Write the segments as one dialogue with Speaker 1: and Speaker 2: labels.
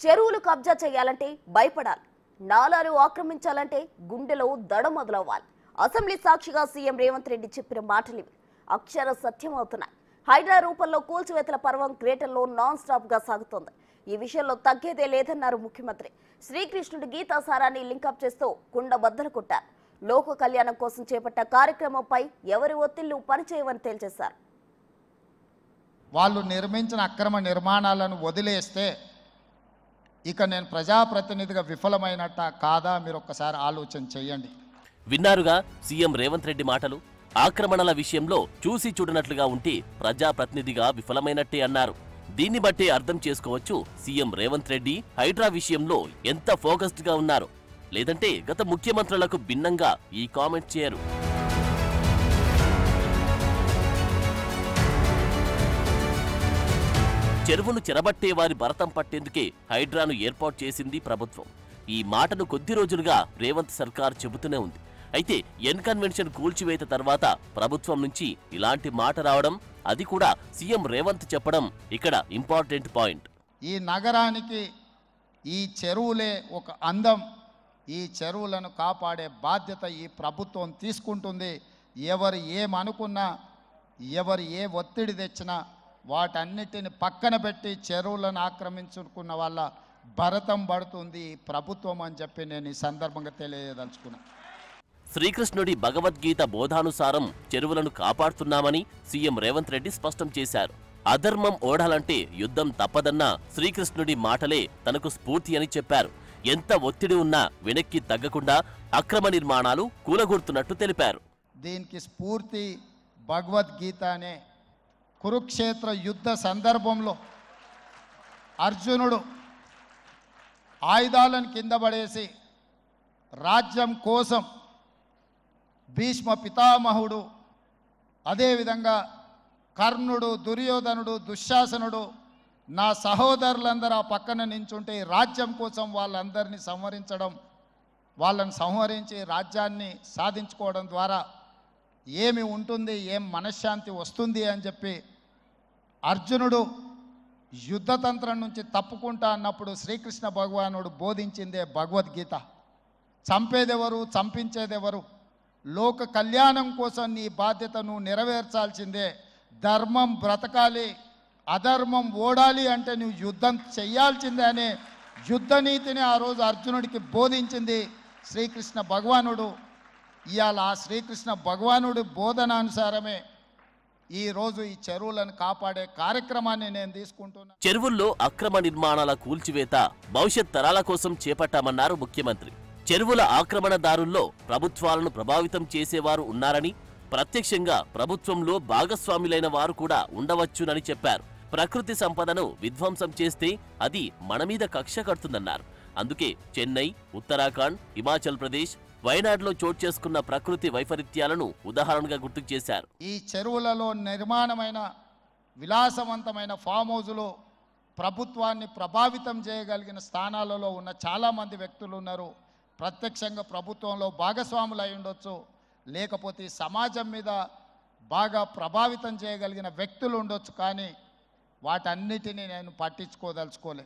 Speaker 1: చెరువులు కబ్జా చేయాలంటే భయపడాలి, నాలాలు ఆక్రమించాలంటే గుండెలో దడ మొదలవ్వాలి. అసెంబ్లీ సాక్షిగా సీఎం రేవంత్ రెడ్డి చెప్పిన మాటలివి అక్షర సత్యం అవుతున్నాయి. హైడ్రా రూపంలో కూల్చివేతల పర్వం గ్రేటర్లో నాన్ స్టాప్ గా సాగుతోంది. ఈ విషయంలో తగ్గేదే లేదన్నారు ముఖ్యమంత్రి. శ్రీకృష్ణుడి గీతాసారాన్ని లింకప్ చేస్తూ కుండ బద్దలు కొట్టారు. లోక కళ్యాణం కోసం చేపట్ట కార్యక్రమంపై ఎవరి ఒత్తిళ్లు పనిచేయవని తేల్చేశారు.
Speaker 2: వాళ్ళు నిర్మించిన అక్రమ నిర్మాణాలను వదిలేస్తే ఇక నేను ప్రజాప్రతినిధిగా విఫలమైనట్ట కాదా మీరు ఒక్కసారి ఆలోచన చేయండి.
Speaker 3: విన్నారుగా సీఎం రేవంత్ రెడ్డి మాటలు. ఆక్రమణల విషయంలో చూసి చూడనట్లుగా ఉంటే ప్రజాప్రతినిధిగా విఫలమైనట్టే అన్నారు. దీన్ని బట్టే అర్థం చేసుకోవచ్చు సీఎం రేవంత్ రెడ్డి హైడ్రా విషయంలో ఎంత ఫోకస్డ్ గా ఉన్నారు. లేదంటే గత ముఖ్యమంత్రులకు భిన్నంగా ఈ కామెంట్ చేయరు. చెరువును చెరబట్టే వారి భరతం పట్టేందుకే హైడ్రాను ఏర్పాటు చేసింది ప్రభుత్వం. ఈ మాటను కొద్ది రోజులుగా రేవంత్ సర్కార్ చెబుతూనే ఉంది. అయితే ఎన్ కన్వెన్షన్ కూల్చివేత తర్వాత ప్రభుత్వం నుంచి ఇలాంటి మాట రావడం, అది కూడా సీఎం రేవంత్ చెప్పడం ఇక్కడ ఇంపార్టెంట్ పాయింట్.
Speaker 2: ఈ నగరానికి ఈ చెరువులే ఒక అందం. ఈ చెరువులను కాపాడే బాధ్యత ఈ ప్రభుత్వం తీసుకుంటుంది. ఎవరు ఏమనుకున్నా, ఎవరు ఏ ఒత్తిడి తెచ్చినా వాటన్నిటిని పక్కన పెట్టి చెరువులను ఆక్రమించుకున్న వాళ్ళ భరతం పడుతుంది ప్రభుత్వం అని చెప్పి నేను ఈ సందర్భంగా తెలియదలుచుకున్నా.
Speaker 3: శ్రీకృష్ణుడి భగవద్గీత బోధానుసారం చెరువులను కాపాడుతున్నామని సీఎం రేవంత్ రెడ్డి స్పష్టం చేశారు. అధర్మం ఓడాలంటే యుద్ధం తప్పదన్న శ్రీకృష్ణుడి మాటలే తనకు స్ఫూర్తి అని చెప్పారు. ఎంత ఒత్తిడి ఉన్నా వెనక్కి తగ్గకుండా అక్రమ నిర్మాణాలు కూలగొడుతున్నట్టు తెలిపారు.
Speaker 2: దీనికి స్ఫూర్తి భగవద్గీత అనే కురుక్షేత్ర యుద్ధ సందర్భంలో అర్జునుడు ఆయుధాలను కింద పడేసి రాజ్యం కోసం భీష్మ పితామహుడు, అదేవిధంగా కర్ణుడు, దుర్యోధనుడు, దుశ్శాసనుడు, నా సహోదరులందరూ ఆ పక్కన నించుంటే రాజ్యం కోసం వాళ్ళందరినీ సంహరించడం, వాళ్ళని సంహరించి రాజ్యాన్ని సాధించుకోవడం ద్వారా ఏమి ఉంటుంది, ఏం మనశ్శాంతి వస్తుంది అని చెప్పి అర్జునుడు యుద్ధతంత్రం నుంచి తప్పుకుంటా అన్నప్పుడు శ్రీకృష్ణ భగవానుడు బోధించిందే భగవద్గీత. చంపేదెవరు, చంపించేదెవరు, లోక కళ్యాణం కోసం నీ బాధ్యతను నెరవేర్చాల్సిందే. ధర్మం బ్రతకాలి, అధర్మం ఓడాలి అంటే నువ్వు యుద్ధం చెయ్యాల్సిందే అనే యుద్ధ నీతిని ఆ రోజు అర్జునుడికి బోధించింది శ్రీకృష్ణ భగవానుడు. ఇవాళ ఆ శ్రీకృష్ణ భగవానుడి బోధనానుసారమే ఈరోజు ఈ చెరువులను కాపాడే కార్యక్రమాన్ని నేను తీసుకుంటున్నా.
Speaker 3: చెరువుల్లో అక్రమ నిర్మాణాల కూల్చివేత భవిష్యత్ తరాల కోసం చేపట్టామన్నారు ముఖ్యమంత్రి. చెరువుల ఆక్రమణదారుల్లో ప్రభుత్వాలను ప్రభావితం చేసేవారు ఉన్నారని, ప్రత్యక్షంగా ప్రభుత్వంలో భాగస్వాములైన వారు కూడా ఉండవచ్చునని చెప్పారు. ప్రకృతి సంపదను విధ్వంసం చేస్తే అది మనమీద కక్ష కడుతుందన్నారు. అందుకే చెన్నై, ఉత్తరాఖండ్, హిమాచల్ ప్రదేశ్, వయనాడులో చోటు చేసుకున్న ప్రకృతి వైపరీత్యాలను ఉదాహరణగా గుర్తు చేశారు.
Speaker 2: ఈ చెరువులలో నిర్మాణమైన విలాసవంతమైన ఫామ్ హౌజులు ప్రభుత్వాన్ని ప్రభావితం చేయగలిగిన స్థానాలలో ఉన్న చాలామంది వ్యక్తులు ఉన్నారు. ప్రత్యక్షంగా ప్రభుత్వంలో భాగస్వాములు అయి ఉండొచ్చు, లేకపోతే సమాజం మీద బాగా ప్రభావితం చేయగలిగిన వ్యక్తులు ఉండొచ్చు. కానీ వాటన్నిటినీ నేను పట్టించుకోదలుచుకోలే.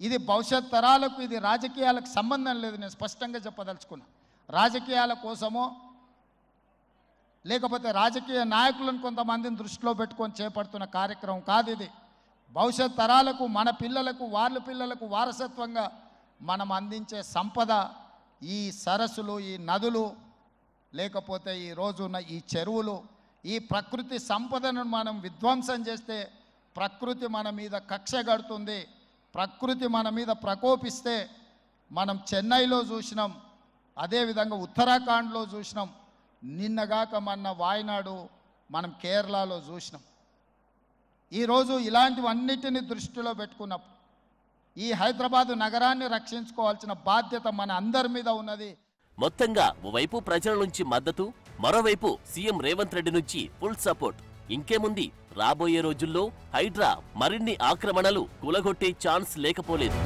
Speaker 2: ఇది భవిష్యత్ తరాలకు, ఇది రాజకీయాలకు సంబంధం లేదు. నేను స్పష్టంగా చెప్పదలుచుకున్నా. రాజకీయాల కోసమో లేకపోతే రాజకీయ నాయకులను కొంతమందిని దృష్టిలో పెట్టుకొని చేపడుతున్న కార్యక్రమం కాదు ఇది. భవిష్యత్ తరాలకు, మన పిల్లలకు, వాళ్ళ పిల్లలకు వారసత్వంగా మనం అందించే సంపద ఈ సరస్సులు, ఈ నదులు, లేకపోతే ఈ రోజున్న ఈ చెరువులు. ఈ ప్రకృతి సంపదను మనం విధ్వంసం చేస్తే ప్రకృతి మన మీద కక్ష కడుతుంది. ప్రకృతి మన మీద ప్రకోపిస్తే మనం చెన్నైలో చూసినాం, అదేవిధంగా ఉత్తరాఖండ్లో చూసినాం, నిన్నగాక మొన్న వాయనాడు, మనం కేరళలో చూసినాం. ఈరోజు ఇలాంటివన్నిటిని దృష్టిలో పెట్టుకున్నప్పుడు ఈ హైదరాబాదు నగరాన్ని రక్షించుకోవాల్సిన బాధ్యత మన అందరి మీద ఉన్నది.
Speaker 3: మొత్తంగా ఓవైపు ప్రజల నుంచి మద్దతు, మరోవైపు సీఎం రేవంత్ రెడ్డి నుంచి ఫుల్ సపోర్ట్. ఇంకేముంది, రాబోయే రోజుల్లో హైడ్రా మరిన్ని ఆక్రమణలు కూలగొట్టే ఛాన్స్ లేకపోలేదు.